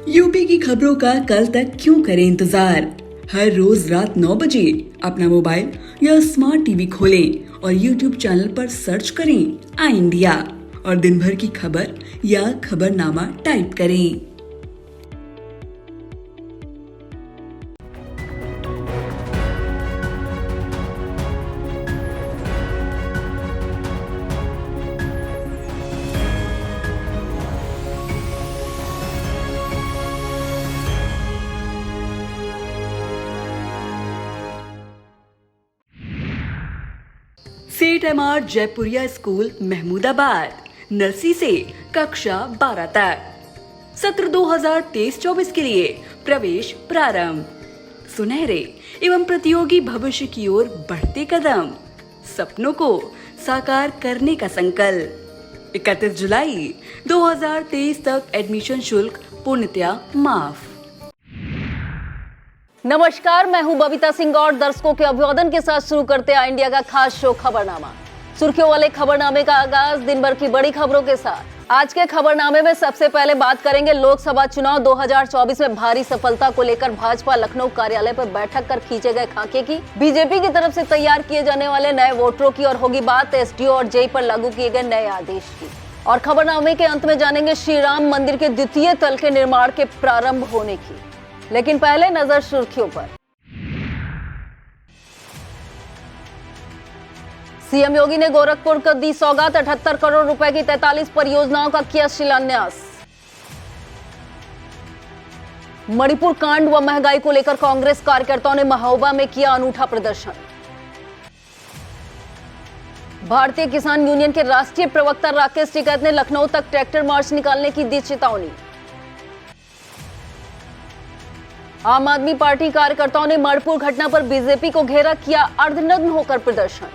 UP की खबरों का कल तक क्यों करें इंतजार। हर रोज रात 9 बजे अपना मोबाइल या स्मार्ट टीवी खोलें और यूट्यूब चैनल पर सर्च करें आई इंडिया और दिन भर की खबर या खबरनामा टाइप करें। सेठ MR Jaipuria school Mahmudabad, nursery से कक्षा 12 तक। सत्र 2023-24 के लिए प्रवेश प्रारंभ। सुनहरे एवं प्रतियोगी भविष्य की ओर बढ़ते कदम, सपनों को साकार करने का संकल्प। 31 जुलाई 2023 तक एडमिशन शुल्क पूर्णतया माफ। नमस्कार, मैं हूं बबीता सिंह और दर्शकों के अभिवादन के साथ शुरू करते हैं इंडिया का खास शो खबरनामा। सुर्खियों वाले खबरनामे का आगाज दिन भर की बड़ी खबरों के साथ। आज के खबरनामे में सबसे पहले बात करेंगे लोकसभा चुनाव 2024 में भारी सफलता को लेकर भाजपा लखनऊ कार्यालय पर बैठक कर खींचे गए खाके की, बीजेपी की तरफ से तैयार किए जाने वाले नए वोटरों की और होगी बात एसडीओ और जेई पर लागू किए गए नए आदेश की। और खबरनामे के अंत में जानेंगे श्री राम मंदिर के द्वितीय तल के निर्माण के प्रारंभ होने की। लेकिन पहले नजर सुर्खियों पर। सीएम योगी ने गोरखपुर को दी सौगात, 78 करोड़ रुपए की 43 परियोजनाओं का किया शिलान्यास। मणिपुर कांड व महंगाई को लेकर कांग्रेस कार्यकर्ताओं ने महोबा में किया अनूठा प्रदर्शन। भारतीय किसान यूनियन के राष्ट्रीय प्रवक्ता राकेश टिकैत ने लखनऊ तक ट्रैक्टर मार्च निकालने की दी चेतावनी। आम आदमी पार्टी कार्यकर्ताओं ने मणिपुर घटना पर बीजेपी को घेरा, किया अर्धनग्न होकर प्रदर्शन।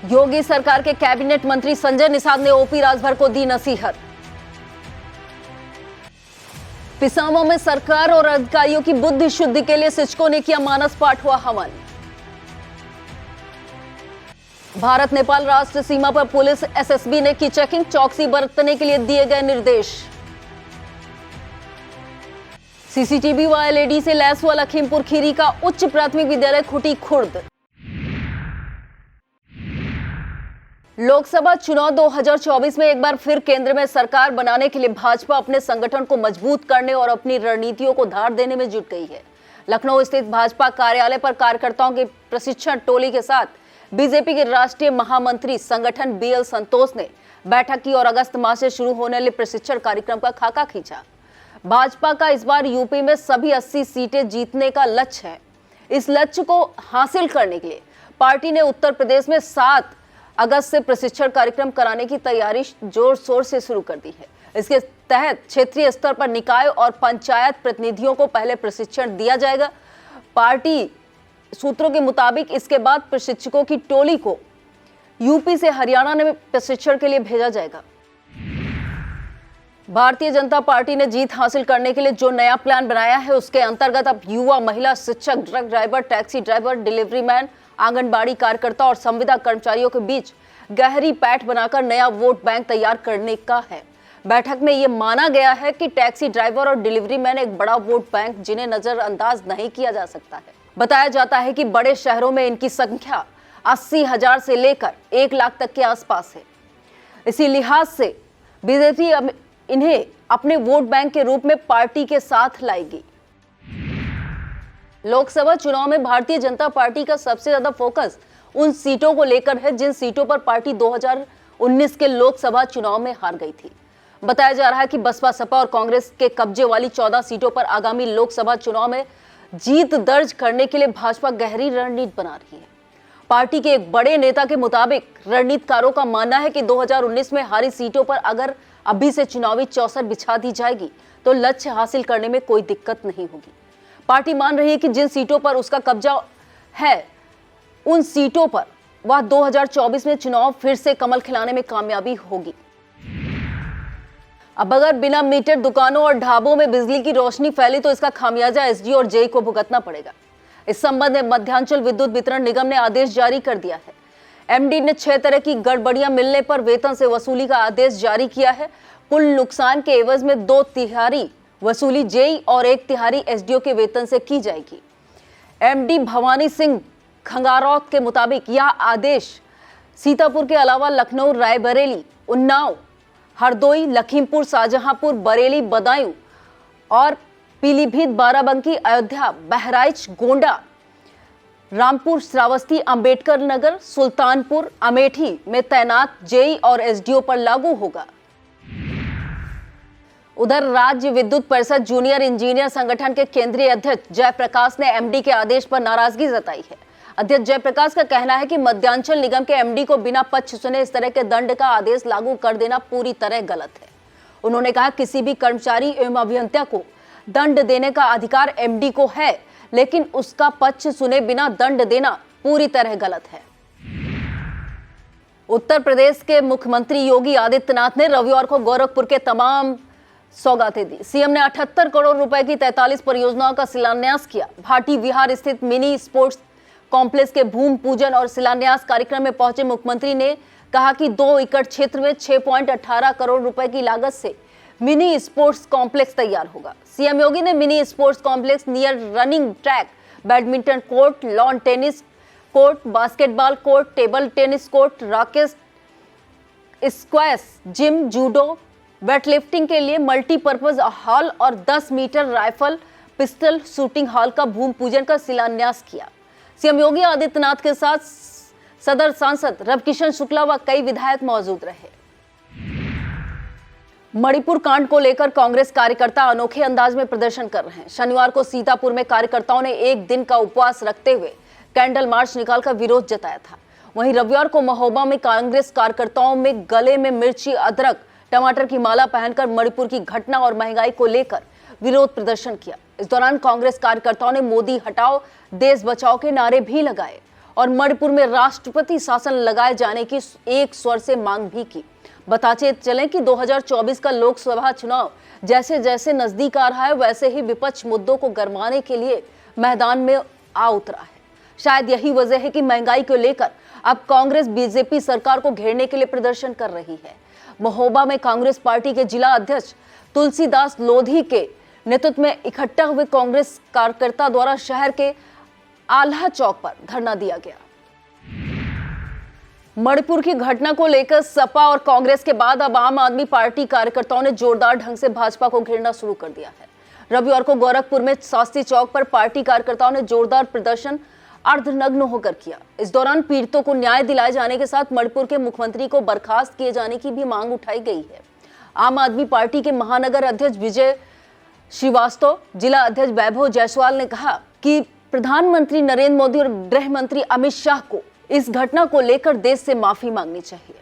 योगी सरकार के कैबिनेट मंत्री संजय निषाद ने ओपी राजभर को दी नसीहत। पिसामा में सरकार और अधिकारियों की बुद्धि शुद्धि के लिए शिक्षकों ने किया मानस पाठ हुआ हवन। भारत नेपाल राष्ट्रीय सीमा पर पुलिस एसएसबी ने की चेकिंग, चौकसी बरतने के लिए दिए गए निर्देश। सीसीटीवी व एलईडी से लैस हुआ लखीमपुर खीरी का उच्च प्राथमिक विद्यालय खुटी खुर्द। लोकसभा चुनाव 2024 में एक बार फिर केंद्र में सरकार बनाने के लिए भाजपा अपने संगठन को मजबूत करने और अपनी रणनीतियों को धार देने में जुट गई है। लखनऊ स्थित भाजपा कार्यालय पर कार्यकर्ताओं की प्रशिक्षण टोली के साथ बीजेपी के राष्ट्रीय महामंत्री संगठन बीएल संतोष ने बैठक की और अगस्त माह से शुरू होने वाले प्रशिक्षण कार्यक्रम का खाका खींचा। भाजपा का इस बार यूपी में सभी 80 सीटें जीतने का लक्ष्य है। इस लक्ष्य को हासिल करने के लिए पार्टी ने उत्तर प्रदेश में 7 अगस्त से प्रशिक्षण कार्यक्रम कराने की तैयारी जोर शोर से शुरू कर दी है। इसके तहत क्षेत्रीय स्तर पर निकाय और पंचायत प्रतिनिधियों को पहले प्रशिक्षण दिया जाएगा। पार्टी सूत्रों के मुताबिक इसके बाद प्रशिक्षकों की टोली को यूपी से हरियाणा में प्रशिक्षण के लिए भेजा जाएगा। भारतीय जनता पार्टी ने जीत हासिल करने के लिए जो नया प्लान बनाया है उसके अंतर्गत अब युवा, महिला, शिक्षक, truck driver, taxi driver, delivery man, anganwadi कार्यकर्ता और संविदा कर्मचारियों के बीच गहरी पैठ बनाकर नया वोट बैंक तैयार करने का है। बैठक में यह माना गया है कि टैक्सी ड्राइवर और डिलीवरी मैन एक बड़ा वोट बैंक जिन्हें नजरअंदाज नहीं किया जा सकता है। बताया जाता है कि बड़े शहरों में इनकी संख्या 80,000 से लेकर 1 लाख तक के आसपास है। इसी लिहाज से बीजेपी इन्हें अपने वोट बैंक के रूप में पार्टी के साथ लाएगी। लोकसभा चुनाव में भारतीय जनता पार्टी का सबसे ज्यादा फोकस उन सीटों को लेकर है जिन सीटों पर पार्टी 2019 के लोकसभा चुनाव में हार गई थी। बताया जा रहा है कि बसपा, सपा और कांग्रेस के कब्जे वाली 14 सीटों पर आगामी लोकसभा चुनाव में जीत दर्ज करने के लिए भाजपा गहरी रणनीति बना रही है। पार्टी के एक बड़े नेता के मुताबिक रणनीतिकारों का मानना है कि 2019 में हारी सीटों पर अगर अभी से चुनावी चौसर बिछा दी जाएगी तो लक्ष्य हासिल करने में कोई दिक्कत नहीं होगी। पार्टी मान रही है कि जिन सीटों पर उसका कब्जा है उन सीटों पर वह 2024 में चुनाव फिर से कमल खिलाने में कामयाबी होगी। अब अगर बिना मीटर दुकानों और ढाबों में बिजली की रोशनी फैली तो इसका खामियाजा एसडीओ और जेई को भुगतना पड़ेगा। इस संबंध में मध्यांचल विद्युत वितरण निगम ने आदेश जारी कर दिया है। एमडी ने 6 तरह की गड़बड़ियां मिलने पर वेतन से वसूली का आदेश जारी किया है। कुल नुकसान के एवज में 2/3 वसूली जेई और 1/3 एसडीओ के वेतन से की जाएगी। एमडी भवानी सिंह खंगारौत के मुताबिक यह आदेश सीतापुर के अलावा लखनऊ, रायबरेली, उन्नाव, हरदोई, लखीमपुर, शाहजहांपुर, बरेली, बदायूं और पीलीभीत, बाराबंकी, अयोध्या, बहराइच, गोंडा, रामपुर, श्रावस्ती, अंबेडकर नगर, सुल्तानपुर, अमेठी में तैनात जेई और एसडीओ पर लागू होगा। उधर राज्य विद्युत परिषद जूनियर इंजीनियर संगठन के केंद्रीय अध्यक्ष जयप्रकाश ने एमडी के आदेश पर नाराजगी जताई है। अध्यक्ष जयप्रकाश का कहना है कि मध्यांचल निगम के एमडी को बिना पक्ष सुने इस तरह के दंड का आदेश लागू कर देना पूरी तरह गलत है। उन्होंने कहा किसी भी कर्मचारी एवं अभियंता को दंड देने का अधिकार एमडी को है, लेकिन उसका पक्ष सुने बिना दंड देना पूरी तरह गलत है। उत्तर प्रदेश के मुख्यमंत्री योगी आदित्यनाथ ने रविवार को गोरखपुर के तमाम सौगातें दी। सीएम ने 78 करोड़ रुपए की 43 परियोजनाओं का शिलान्यास किया। भाटी विहार स्थित मिनी स्पोर्ट्स कॉम्प्लेक्स के भूमि पूजन और शिलान्यास कार्यक्रम में पहुंचे मुख्यमंत्री ने कहा कि 2 एकड़ क्षेत्र में 6.18 करोड़ रुपए की लागत से मिनी स्पोर्ट्स कॉम्प्लेक्स तैयार होगा। सीएम योगी ने mini sports complex near running track, badminton court, lawn tennis court, basketball court, table tennis court, racket, squash, gym, judo, weightlifting के लिए मल्टीपर्पज हॉल और 10 metre rifle pistol shooting hall का भूमि पूजन का शिलान्यास किया। सीएम योगी आदित्यनाथ के साथ सदर सांसद रविकिशन शुक्ला व कई विधायक मौजूद रहे। मणिपुर कांड को लेकर कांग्रेस कार्यकर्ता अनोखे अंदाज में प्रदर्शन कर रहे हैं। शनिवार को सीतापुर में कार्यकर्ताओं ने 1 दिन का उपवास रखते हुए कैंडल मार्च निकालकर विरोध जताया था। वहीं रविवार को महोबा में कांग्रेस कार्यकर्ताओं में गले में मिर्ची, अदरक, टमाटर की माला पहनकर मणिपुर की घटना और महंगाई को लेकर विरोध प्रदर्शन किया। इस दौरान कांग्रेस कार्यकर्ताओं ने मोदी हटाओ, देश बचाओ के नारे भी लगाए और मणिपुर में राष्ट्रपति शासन लगाए जाने की एक स्वर से मांग भी की। बताते चलें कि 2024 का लोकसभा चुनाव जैसे जैसे नजदीक आ रहा है, वैसे ही विपक्ष मुद्दों को गरमाने के लिए मैदान में आ उतरा है। शायद यही वजह है कि महंगाई को लेकर अब कांग्रेस बीजेपी सरकार को घेरने के लिए प्रदर्शन कर रही है। महोबा में कांग्रेस पार्टी के जिला अध्यक्ष तुलसीदास लोधी के नेतृत्व में इकट्ठा हुए कांग्रेस कार्यकर्ता द्वारा शहर के आल्हा चौक पर धरना दिया गया। मणिपुर की घटना को लेकर सपा और कांग्रेस के बाद अब आम आदमी पार्टी कार्यकर्ताओं ने जोरदार ढंग से भाजपा को घेरना शुरू कर दिया है। रविवार को गोरखपुर में शास्त्री चौक पर पार्टी कार्यकर्ताओं ने जोरदार प्रदर्शन अर्धनग्न होकर किया। इस दौरान पीड़ितों को न्याय दिलाए जाने के साथ मणिपुर के मुख्यमंत्री को बर्खास्त किए जाने की भी मांग उठाई गई है। आम आदमी पार्टी के महानगर अध्यक्ष विजय श्रीवास्तव, जिला अध्यक्ष वैभव जायसवाल ने कहा कि प्रधानमंत्री नरेंद्र मोदी और गृह मंत्री अमित शाह को इस घटना को लेकर देश से माफी मांगनी चाहिए।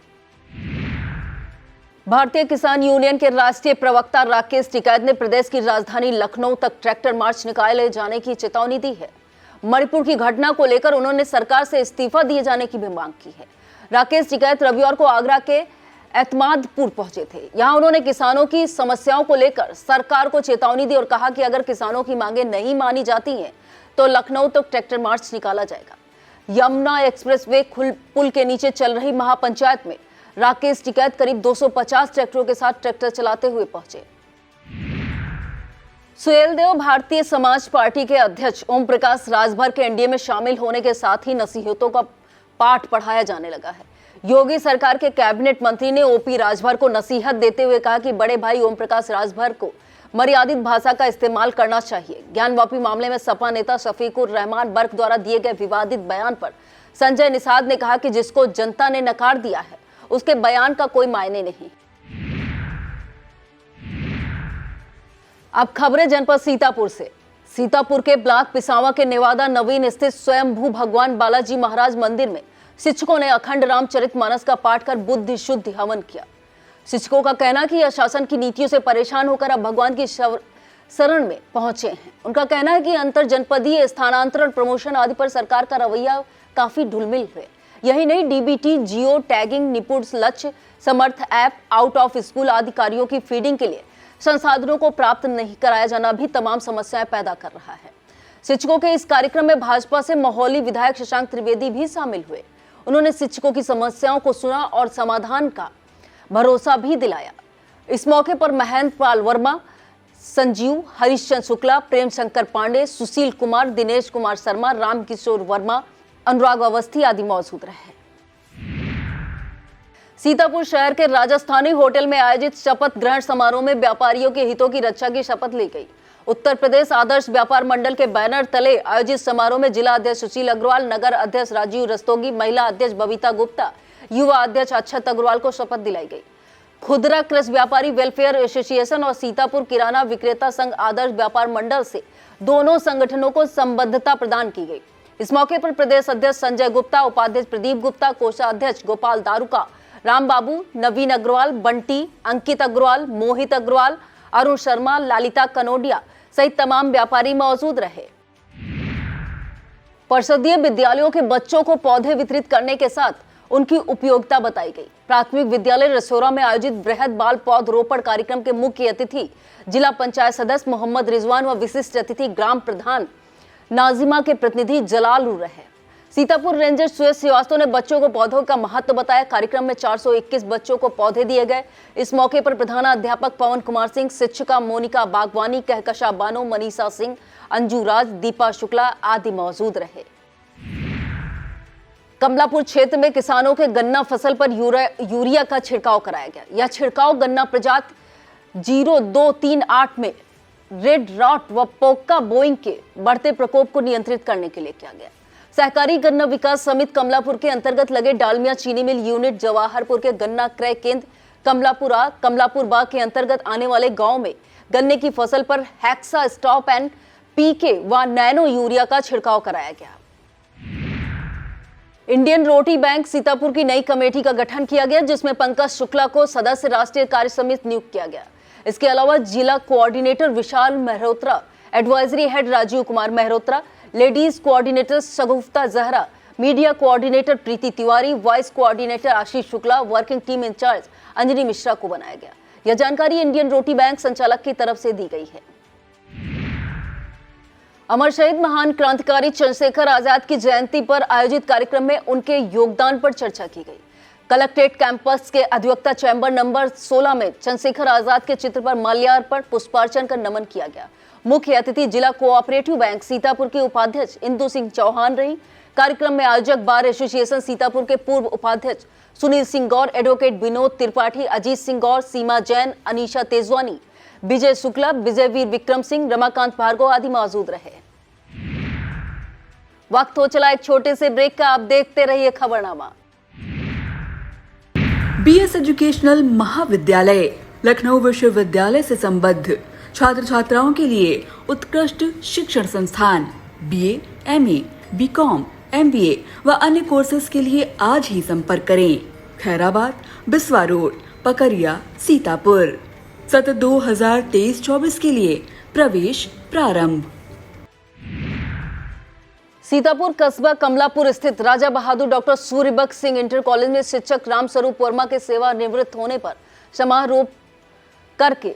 भारतीय किसान यूनियन के राष्ट्रीय प्रवक्ता राकेश टिकैत ने प्रदेश की राजधानी लखनऊ तक ट्रैक्टर मार्च निकाले जाने की चेतावनी दी है। मणिपुर की घटना को लेकर उन्होंने सरकार से इस्तीफा दिए जाने की भी मांग की है। राकेश टिकैत रविवार को आगरा के एतमादपुर पहुंचे थे। यहां उन्होंने किसानों की समस्याओं को लेकर सरकार को चेतावनी दी और कहा कि अगर किसानों की मांगे नहीं मानी जाती हैं तो लखनऊ तक ट्रैक्टर मार्च निकाला जाएगा। यमुना एक्सप्रेसवे पुल के नीचे चल रही महापंचायत में राकेश टिकैत करीब 250 ट्रैक्टरों के साथ ट्रैक्टर चलाते हुए पहुंचे। सुहेलदेव भारतीय समाज पार्टी के अध्यक्ष ओम प्रकाश राजभर के एनडीए में शामिल होने के साथ ही नसीहतों का पाठ पढ़ाया जाने लगा है। योगी सरकार के कैबिनेट मंत्री ने ओपी राजभर को नसीहत देते हुए कहा कि बड़े भाई ओम प्रकाश राजभर को मर्यादित भाषा का इस्तेमाल करना चाहिए। ज्ञानवापी मामले में सपा नेता शफीकुर रहमान बर्क द्वारा दिए गए विवादित बयान पर संजय निषाद ने कहा कि जिसको जनता ने नकार दिया है उसके बयान का कोई मायने नहीं। अब खबरें जनपद सीतापुर से। सीतापुर के ब्लॉक पिसावा के नेवादा नवीन स्थित स्वयंभू भगवान बालाजी महाराज मंदिर में शिक्षकों ने अखंड रामचरितमानस का पाठ कर बुद्धि शुद्धि हवन किया। शिक्षकों का कहना कि यह शासन की नीतियों से परेशान होकर अब भगवान की शरण में पहुंचे हैं। उनका कहना है कि अंतर जनपदीय स्थानांतरण, प्रमोशन आदि पर सरकार का रवैया काफी ढुलमिल है। यही नहीं, डीबीटी, जियो टैगिंग, निपुण लक्ष्य, समर्थ ऐप, आउट ऑफ स्कूल आदि कार्यों की फीडिंग के लिए संसाधनों को प्राप्त नहीं कराया जाना भी तमाम समस्याएं पैदा कर रहा है। शिक्षकों के इस कार्यक्रम में भाजपा से महोली विधायक शशांक त्रिवेदी भी शामिल हुए। उन्होंने शिक्षकों की समस्याओं को सुना और समाधान का भरोसा भी दिलाया। इस मौके पर महेंद्र पाल वर्मा, संजीव, हरीशचंद्र शुक्ला, प्रेम शंकर पांडे, सुशील कुमार, दिनेश कुमार शर्मा, रामकिशोर वर्मा, अनुराग अवस्थी आदि मौजूद रहे। सीतापुर शहर के राजस्थानी होटल में आयोजित शपथ ग्रहण समारोह में व्यापारियों के हितों की रक्षा की शपथ ली गई। उत्तर प्रदेश आदर्श व्यापार मंडल के बैनर तले आयोजित समारोह में जिला अध्यक्ष सुशील अग्रवाल, नगर अध्यक्ष राजीव रस्तोगी, महिला अध्यक्ष बबीता गुप्ता, युवा अध्यक्ष अक्षत अग्रवाल को शपथ दिलाई गई। खुदरा कृषि व्यापारी वेलफेयर एसोसिएशन और सीतापुर किराना विक्रेता संघ आदर्श व्यापार मंडल से दोनों संगठनों को संबद्धता प्रदान की गई। इस मौके पर प्रदेश अध्यक्ष संजय गुप्ता, उपाध्यक्ष प्रदीप गुप्ता, कोषाध्यक्ष गोपाल दारुका, राम बाबू, नवीन अग्रवाल, बंटी, अंकित अग्रवाल, मोहित अग्रवाल, अरुण शर्मा, ललिता कनोडिया सहित तमाम व्यापारी मौजूद रहे। परिषदीय विद्यालयों के बच्चों को पौधे वितरित करने के साथ उनकी उपयोगिता बताई गई। प्राथमिक विद्यालय रसोरा में आयोजित बृहद बाल पौधरोपण कार्यक्रम के मुख्य अतिथि जिला पंचायत सदस्य मोहम्मद रिजवान व विशिष्ट अतिथि ग्राम प्रधान नाजिमा के प्रतिनिधि जलालू रहे। सीतापुर रेंजर सुयश श्रीवास्तव ने बच्चों को पौधों का महत्व बताया। कार्यक्रम में 421 बच्चों को पौधे दिए गए। इस मौके पर प्रधानाध्यापक पवन कुमार सिंह, शिक्षिका मोनिका बागवानी, कहकशा बानो, मनीषा सिंह, अंजू राज, दीपा शुक्ला आदि मौजूद रहे। कमलापुर क्षेत्र में किसानों के गन्ना फसल पर यूरिया का छिड़काव कराया गया। यह छिड़काव गन्ना प्रजाति 0238 में रेड रॉट व पोक्का बोइंग के बढ़ते प्रकोप को नियंत्रित करने के लिए किया गया। सहकारी गन्ना विकास समिति कमलापुर के अंतर्गत लगे डालमिया चीनी मिल यूनिट, जवाहरपुर के गन्ना क्रय केंद्र कमलापुर बाग के अंतर्गत आने वाले गांव में गन्ने की फसल पर हेक्सा स्टॉप एंड पीके व नैनो यूरिया का छिड़काव कराया गया। इंडियन रोटी बैंक सीतापुर की नई कमेटी का गठन किया गया, जिसमें पंकज शुक्ला को सदस्य राष्ट्रीय कार्य समिति नियुक्त किया गया। इसके अलावा जिला coordinator Vishal Mehrotra, advisory head Rajeev Kumar Mehrotra, ladies coordinator Shagufta Zehra, media coordinator Preeti Tiwari, voice coordinator Ashish Shukla, working team incharge Anjani Mishra को बनाया गया। यह जानकारी इंडियन रोटी बैंक संचालक की तरफ से दी गई है। अमर शहीद महान क्रांतिकारी चंद्रशेखर आजाद की जयंती पर आयोजित कार्यक्रम में उनके योगदान पर चर्चा की गई। कलेक्ट्रेट कैंपस के अधिवक्ता चैम्बर नंबर 16 में चंद्रशेखर आजाद के चित्र पर माल्यार्पण, पुष्पार्चन कर नमन किया गया। मुख्य अतिथि जिला कोऑपरेटिव बैंक सीतापुर के उपाध्यक्ष इंदु सिंह चौहान रही। कार्यक्रम में आयोजक बार एसोसिएशन सीतापुर के पूर्व उपाध्यक्ष सुनील सिंह गौर, एडवोकेट विनोद त्रिपाठी, अजीत सिंह गौर, सीमा जैन, अनीशा तेजवानी, विजय शुक्ला, विजयवीर विक्रम सिंह, रमाकांत भार्गव आदि मौजूद रहे। वक्त हो चला एक छोटे से ब्रेक का, आप देखते रहिए खबरनामा। बीएस एजुकेशनल महाविद्यालय लखनऊ विश्वविद्यालय से संबद्ध छात्र छात्राओं के लिए उत्कृष्ट शिक्षण संस्थान बीए, एमए, बीकॉम, एमबीए व अन्य कोर्सेज के लिए आज ही संपर्क करें। खैराबाद, बिस्वा रोड, पकरिया, सीतापुर। सत्र 2023-24 के लिए प्रवेश प्रारंभ। सीतापुर कस्बा कमलापुर स्थित राजा बहादुर डॉक्टर सूर्यबख्श सिंह इंटर कॉलेज में शिक्षक रामस्वरूप वर्मा के सेवानिवृत्त होने पर समारोह करके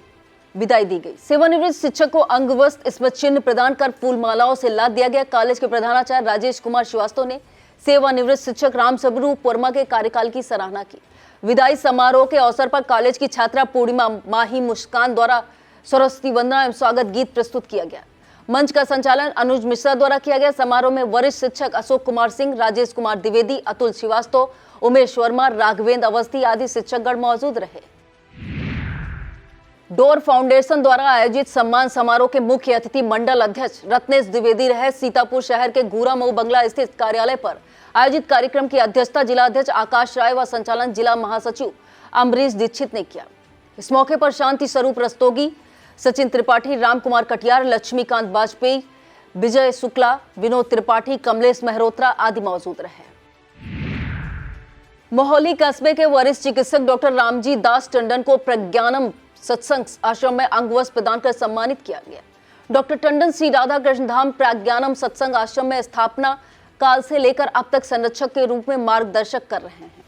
विदाई दी गई। सेवानिवृत्त शिक्षक को अंग वस्त्र, स्मृति चिन्ह प्रदान कर फूल मालाओं से लाद दिया गया। कॉलेज के प्रधानाचार्य राजेश कुमार श्रीवास्तव ने सेवानिवृत्त शिक्षक रामस्वरूप वर्मा के कार्यकाल की सराहना की। विदाई समारोह के अवसर पर कॉलेज की छात्रा पूर्णिमा माही मुस्कान द्वारा सरस्वती वंदना एवं स्वागत गीत प्रस्तुत किया गया। मंच का संचालन अनुज मिश्रा द्वारा किया गया। समारोह में वरिष्ठ शिक्षक अशोक कुमार सिंह, राजेश कुमार द्विवेदी, अतुल श्रीवास्तव, उमेश वर्मा, राघवेंद्र अवस्थी आदि शिक्षकगण मौजूद रहे। डोर फाउंडेशन द्वारा आयोजित सम्मान समारोह के मुख्य अतिथि मंडल अध्यक्ष रत्नेश द्विवेदी रहे। सीतापुर शहर के गूरा मऊ बंगला स्थित कार्यालय पर आयोजित कार्यक्रम की अध्यक्षता जिला अध्यक्ष आकाश राय व संचालन जिला महासचिव अमरीश दीक्षित ने किया। इस मौके पर शांति स्वरूप रस्तोगी, सचिन त्रिपाठी, राम कुमार कटियार, लक्ष्मीकांत वाजपेयी, विजय शुक्ला, विनोद त्रिपाठी, कमलेश मेहरोत्रा आदि मौजूद रहे। मोहाली कस्बे के वरिष्ठ चिकित्सक डॉक्टर रामजी दास टंडन को प्रज्ञानम सत्संग आश्रम में अंग वस्त्र प्रदान कर सम्मानित किया गया। डॉक्टर टंडन श्री राधा कृष्ण धाम प्रज्ञानम सत्संग आश्रम में स्थापना काल से लेकर अब तक संरक्षक के रूप में मार्गदर्शक कर रहे हैं।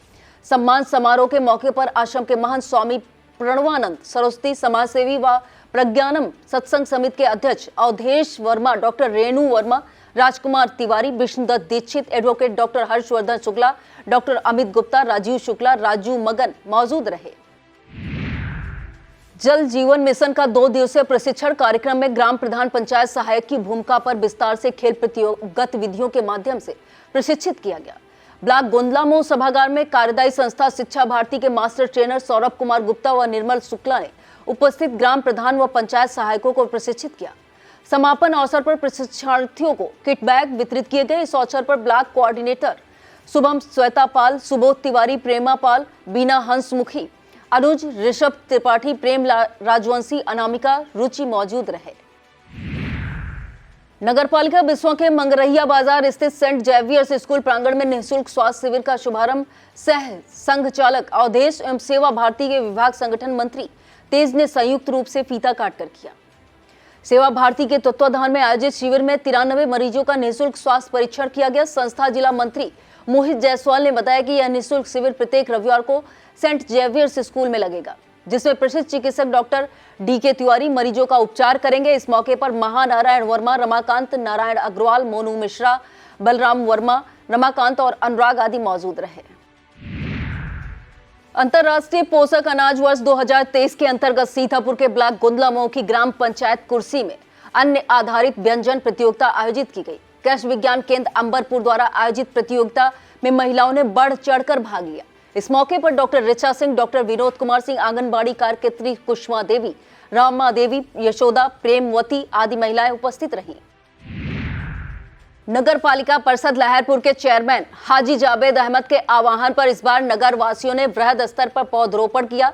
सम्मान समारोह के मौके पर आश्रम के महंत स्वामी प्रणवानंद सरस्वती, समाजसेवी व प्रज्ञानम सत्संग समिति के अध्यक्ष Awadhesh Verma, doctor Renu Verma, Rajkumar Tiwari, Vishnudutt Dixit, advocate doctor Harshvardhan Shukla, doctor Amit Gupta, Rajeev Shukla, Raju Magan मौजूद रहे। जल जीवन मिशन का 2 दिवसीय प्रशिक्षण कार्यक्रम में ग्राम प्रधान पंचायत सहायक की भूमिका पर विस्तार से खेल गतिविधियों के माध्यम से प्रशिक्षित किया गया। ब्लॉक गोंदलामऊ सभागार में कार्यदायी संस्था शिक्षा भारती के मास्टर ट्रेनर सौरभ कुमार गुप्ता व निर्मल शुक्ला ने उपस्थित ग्राम प्रधान व पंचायत सहायकों को प्रशिक्षित किया। समापन अवसर पर प्रशिक्षणार्थियों को किट बैग वितरित किए गए। इस अवसर पर ब्लॉक कोऑर्डिनेटर शुभम श्वेता पाल, सुबोध तिवारी, प्रेमा पाल, बीना हंसमुखी, अनुज, ऋषभ त्रिपाठी, प्रेम राजवंशी, अनामिका, रुचि मौजूद रहे। नगरपालिका बिस्वा के मंगरहिया बाजार स्थित सेंट जेवियर्स स्कूल प्रांगण में निःशुल्क स्वास्थ्य शिविर का शुभारंभ सह संघ चालक अवधेश एवं सेवा भारती के विभाग संगठन मंत्री तेज ने संयुक्त रूप से फीता काटकर किया। सेवा भारती के तत्वाधान में आयोजित शिविर में 93 मरीजों का निःशुल्क स्वास्थ्य परीक्षण किया गया। संस्था जिला मंत्री मोहित जायसवाल ने बताया कि यह निःशुल्क शिविर प्रत्येक रविवार को सेंट जेवियर्स स्कूल में लगेगा, जिसमें प्रसिद्ध चिकित्सक डॉक्टर DK तिवारी मरीजों का उपचार करेंगे। इस मौके पर महानारायण वर्मा, रमाकांत, नारायण अग्रवाल, मोनू मिश्रा, बलराम वर्मा, रमाकांत और अनुराग आदि मौजूद रहे। अंतर्राष्ट्रीय पोषक अनाज वर्ष 2023 के अंतर्गत सीतापुर के ब्लॉक गोंदलामऊ की ग्राम पंचायत कुर्सी में अन्न आधारित व्यंजन प्रतियोगिता आयोजित की गई। कृषि विज्ञान केंद्र अंबरपुर द्वारा आयोजित प्रतियोगिता में महिलाओं ने बढ़ चढ़कर भाग लिया। इस मौके पर डॉक्टर ऋचा सिंह, डॉक्टर विनोद कुमार सिंह, आंगनबाड़ी कार्यकर्त्री कुष्मा देवी, रामा देवी, यशोदा, प्रेमवती आदि महिलाएं उपस्थित रहीं। नगर पालिका परिषद लहरपुर के चेयरमैन हाजी जावेद अहमद के आह्वान पर इस बार नगर वासियों ने वृहद स्तर पर पौधरोपण किया।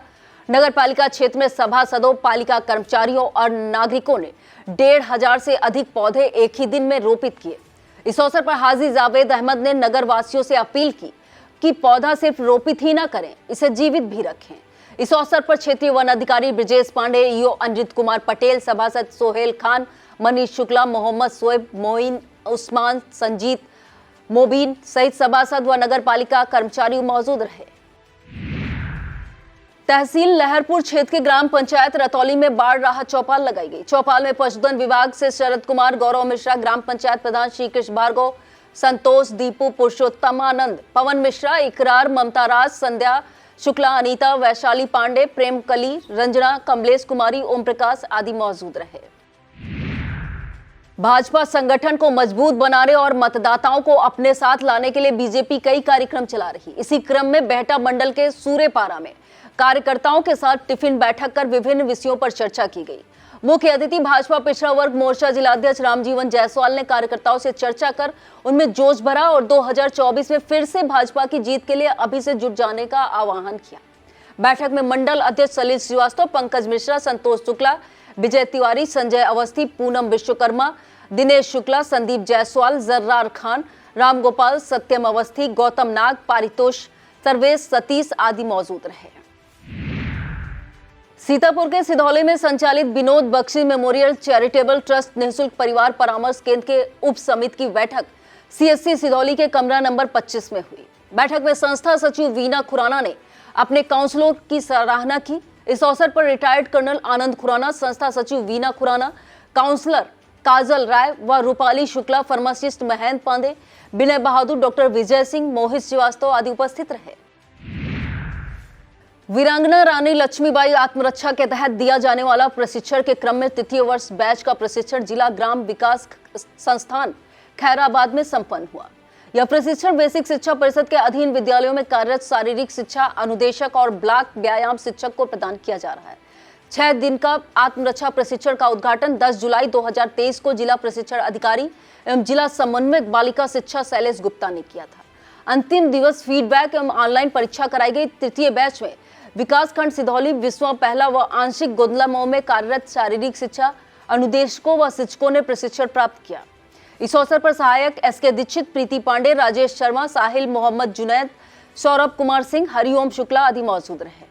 नगर पालिका क्षेत्र में सभासदों, पालिका कर्मचारियों और नागरिकों ने 1,500 से अधिक पौधे एक ही दिन में रोपित किए। इस अवसर पर हाजी जावेद अहमद ने नगर वासियों से अपील की कि पौधा सिर्फ रोपित ही न करें, इसे जीवित भी रखें। इस अवसर पर क्षेत्रीय वन अधिकारी ब्रजेश पांडे, ईओ अनिरुद्ध कुमार पटेल, सभासद सोहेल खान, मनीष शुक्ला, मोहम्मद शोएब, मोइन, उस्मान, संजीत, मोबीन सहित सभासद व नगर पालिका कर्मचारी मौजूद रहे। तहसील लहरपुर क्षेत्र के ग्राम पंचायत रतौली में बाढ़ राहत चौपाल लगाई गई। चौपाल में पशुधन विभाग से शरद कुमार, गौरव मिश्रा, ग्राम पंचायत प्रधान श्री कृष्ण भार्गव, संतोष, दीपू, पुरुषोत्तम आनंद, पवन मिश्रा, इकरार, ममता राज, संध्या शुक्ला, अनीता, वैशाली पांडे, प्रेम कली, रंजना, कमलेश कुमारी, ओम प्रकाश आदि मौजूद रहे। भाजपा संगठन को मजबूत बनाने और मतदाताओं को अपने साथ लाने के लिए बीजेपी कई कार्यक्रम चला रही। इसी क्रम में बेहटा मंडल के सूर्यपारा में कार्यकर्ताओं के साथ टिफिन बैठक कर विभिन्न विषयों पर चर्चा की गई। मुख्य अतिथि भाजपा पिछड़ा वर्ग मोर्चा जिलाध्यक्ष रामजीवन जायसवाल ने कार्यकर्ताओं से चर्चा कर उनमें जोश भरा और 2024 में फिर से भाजपा की जीत के लिए अभी से जुट जाने का आह्वान किया। बैठक में मंडल अध्यक्ष सलील श्रीवास्तव, पंकज मिश्रा, संतोष शुक्ला, विजय तिवारी, संजय अवस्थी, पूनम विश्वकर्मा, दिनेश शुक्ला, संदीप जायसवाल, जर्रार खान, राम गोपाल, सत्यम अवस्थी, गौतम नाग, पारितोष, सर्वेश, सतीश आदि मौजूद रहे। सीतापुर के सिधौली में संचालित Vinod Bakshi memorial charitable trust निःशुल्क परिवार परामर्श केंद्र के उप समिति की बैठक CSC सिधौली के कमरा नंबर 25 में हुई। बैठक में संस्था सचिव वीना खुराना ने अपने काउंसलरों की सराहना की। इस अवसर पर रिटायर्ड कर्नल आनंद खुराना, संस्था सचिव वीना खुराना, काउंसलर काजल राय व रूपाली शुक्ला, फार्मासिस्ट महेंद्र पांडे, विनय बहादुर, डॉक्टर विजय सिंह, मोहित श्रीवास्तव आदि उपस्थित रहे। वीरांगना रानी लक्ष्मीबाई आत्मरक्षा के तहत दिया जाने वाला प्रशिक्षण के क्रम में तृतीय वर्ष बैच का प्रशिक्षण जिला ग्राम विकास संस्थान खैराबाद में संपन्न हुआ। यह प्रशिक्षण बेसिक शिक्षा परिषद के अधीन विद्यालयों में कार्यरत शारीरिक शिक्षा अनुदेशक और ब्लॉक व्यायाम शिक्षक को प्रदान किया जा रहा है। 6 दिन का आत्मरक्षा प्रशिक्षण का उद्घाटन 10 जुलाई 2023 को जिला प्रशिक्षण अधिकारी एवं जिला समन्वयक बालिका शिक्षा शैलेश गुप्ता ने किया था। अंतिम दिवस फीडबैक एवं ऑनलाइन परीक्षा कराई गई। तृतीय बैच में विकास खंड सिधौली, विश्वा पहला व आंशिक गोंदलामऊ में कार्यरत शारीरिक शिक्षा अनुदेशकों व शिक्षकों ने प्रशिक्षण प्राप्त किया। इस अवसर पर सहायक SK दीक्षित, प्रीति पांडे, राजेश शर्मा, साहिल मोहम्मद जुनैद, सौरभ कुमार सिंह, हरिओम शुक्ला आदि मौजूद रहे।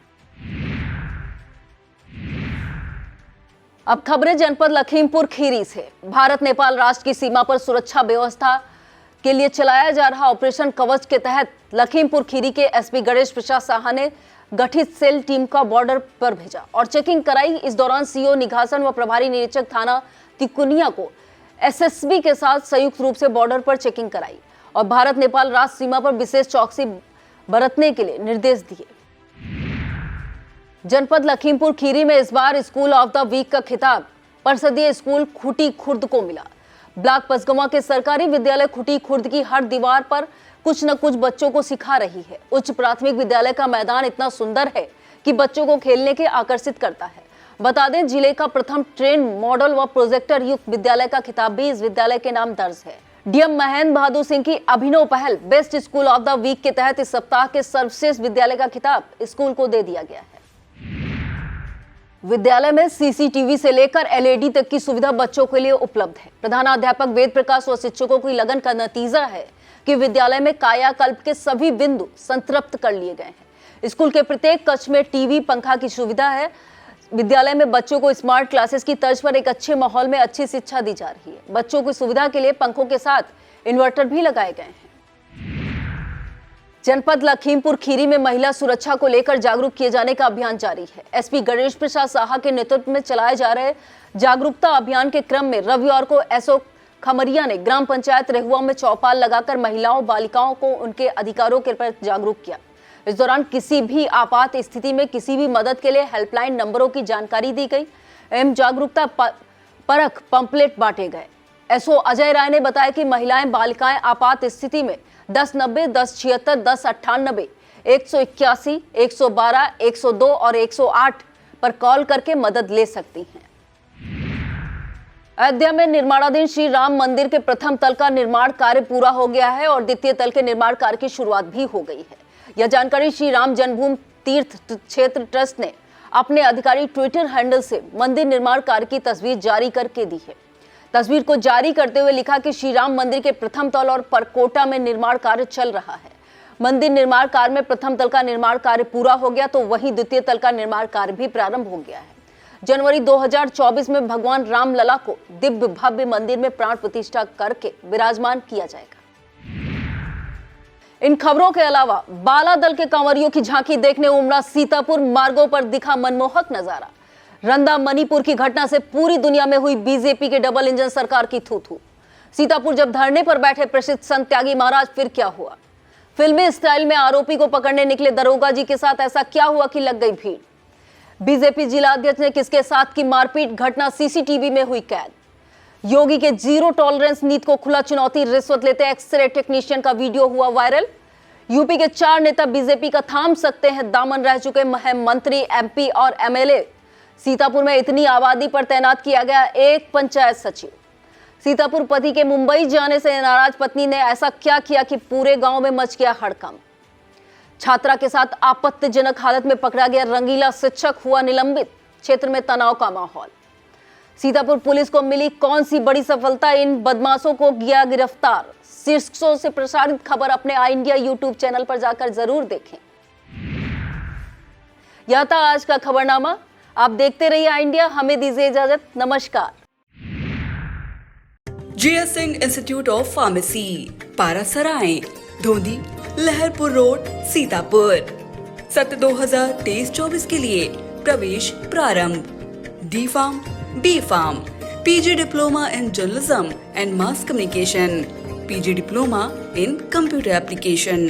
अब खबरें जनपद लखीमपुर खीरी से। भारत नेपाल राष्ट्र की सीमा पर सुरक्षा व्यवस्था के लिए चलाया जा रहा ऑपरेशन कवच के तहत लखीमपुर खीरी के SP गणेश प्रसाद साहा ने गठित सेल टीम का बॉर्डर पर भेजा और चेकिंग कराई। इस दौरान CO निघासन व प्रभारी निरीक्षक थाना तिकुनिया को SSB के साथ संयुक्त रूप से बॉर्डर पर चेकिंग कराई और भारत नेपाल राष्ट्र सीमा पर विशेष चौकसी बरतने के लिए निर्देश दिए। जनपद लखीमपुर खीरी में इस बार स्कूल ऑफ द वीक का खिताब परिषदीय स्कूल खूटी खुर्द को मिला। ब्लॉक पसगवा के सरकारी विद्यालय खूटी खुर्द की हर दीवार पर कुछ न कुछ बच्चों को सिखा रही है। उच्च प्राथमिक विद्यालय का मैदान इतना सुंदर है कि बच्चों को खेलने के आकर्षित करता है। बता दें, जिले का प्रथम ट्रेन मॉडल व प्रोजेक्टर युक्त विद्यालय का खिताब भी इस विद्यालय के नाम दर्ज है। डीएम महेंद्र बहादुर सिंह की अभिनव पहल best school of the week के तहत इस सप्ताह के सर्वश्रेष्ठ विद्यालय का खिताब स्कूल को दे दिया गया है। विद्यालय में सीसीटीवी से लेकर एलईडी तक की सुविधा बच्चों के लिए उपलब्ध है। प्रधानाध्यापक वेद प्रकाश व शिक्षकों की लगन का नतीजा है कि विद्यालय में कायाकल्प के सभी बिंदु संतृप्त कर लिए गए हैं। स्कूल के प्रत्येक कक्ष में टीवी, पंखा की सुविधा है। विद्यालय में बच्चों को स्मार्ट क्लासेस की तर्ज पर एक अच्छे माहौल में अच्छी शिक्षा दी जा रही है। बच्चों की सुविधा के लिए पंखों के साथ इन्वर्टर भी लगाए गए हैं। जनपद लखीमपुर खीरी में महिला सुरक्षा को लेकर जागरूक किए जाने का अभियान जारी है। एसपी गणेश प्रसाद साहा के नेतृत्व में चलाए जा रहे जागरूकता अभियान के क्रम में रविवार को एसओ खमरिया ने ग्राम पंचायत रेहुआ में चौपाल लगाकर महिलाओं बालिकाओं को उनके अधिकारों के प्रति जागरूक किया। इस दौरान किसी भी आपात स्थिति में किसी भी मदद के लिए हेल्पलाइन नंबरों की जानकारी दी गई एवं जागरूकता परख पंपलेट बांटे गए। एसओ अजय राय ने बताया कि महिलाएं बालिकाएं आपात स्थिति में 1090, 1076, 1098, 181, 112, 102 और 108 पर कॉल करके मदद ले सकती हैं। अयोध्या में निर्माणाधीन श्री राम मंदिर के प्रथम तल का निर्माण कार्य पूरा हो गया है और द्वितीय तल के निर्माण कार्य की शुरुआत भी हो गई है। यह जानकारी श्री राम जन्मभूमि तीर्थ क्षेत्र ट्रस्ट ने अपने आधिकारिक ट्विटर हैंडल से मंदिर निर्माण कार्य की तस्वीर जारी करके दी है। तस्वीर को जारी करते हुए लिखा कि श्री राम मंदिर के प्रथम तल और परकोटा में निर्माण कार्य चल रहा है। मंदिर निर्माण कार्य में प्रथम तल का निर्माण कार्य पूरा हो गया तो वहीं द्वितीय तल का निर्माण कार्य भी प्रारंभ हो गया है। जनवरी 2024 में भगवान राम लला को दिव्य भव्य मंदिर में प्राण प्रतिष्ठा करके विराजमान किया जाएगा। इन खबरों के अलावा बाला दल के कांवरियों की झांकी देखने उमड़ा सीतापुर मार्गों पर दिखा मनमोहक नजारा। रंदा मणिपुर की घटना से पूरी दुनिया में हुई बीजेपी के डबल इंजन सरकार की थू-थू। सीतापुर जब धरने पर बैठे प्रसिद्ध संत त्यागी महाराज, फिर क्या हुआ? फिल्मी स्टाइल में आरोपी को पकड़ने निकले दरोगा जी के साथ ऐसा क्या हुआ कि लग गई भीड़? बीजेपी जिला अध्यक्ष ने किसके साथ की मारपीट, घटना सीसीटीवी में हुई कैद। योगी के जीरो टॉलरेंस नीति को खुला चुनौती, रिश्वत लेते एक्सरे टेक्नीशियन का वीडियो हुआ वायरल। यूपी के 4 नेता बीजेपी का थाम सकते हैं दामन, रह चुके मंत्री, एमपी और एमएलए। सीतापुर में इतनी आबादी पर तैनात किया गया एक पंचायत सचिव। सीतापुर पति के मुंबई जाने से नाराज पत्नी ने ऐसा क्या किया कि पूरे गांव में मच गया हड़कंप। छात्रा के साथ आपत्तिजनक हालत में पकड़ा गया रंगीला शिक्षक हुआ निलंबित, क्षेत्र में तनाव का माहौल। सीतापुर पुलिस को मिली कौन सी बड़ी सफलता, इन बदमाशों को किया गिरफ्तार। शीर्षकों से प्रसारित खबर अपने आई इंडिया यूट्यूब चैनल पर जाकर जरूर देखें। यह था आज का खबरनामा। आप देखते रहिए आई इंडिया। हमें दीजिए इजाजत। नमस्कार। GS Singh institute of pharmacy, Parasarai, Dhondi, Laharpur road, Sitapur. सत्र 2023-24 के लिए प्रवेश प्रारंभ। D pharm, B pharm, PG diploma in journalism and mass communication, PG diploma in computer application.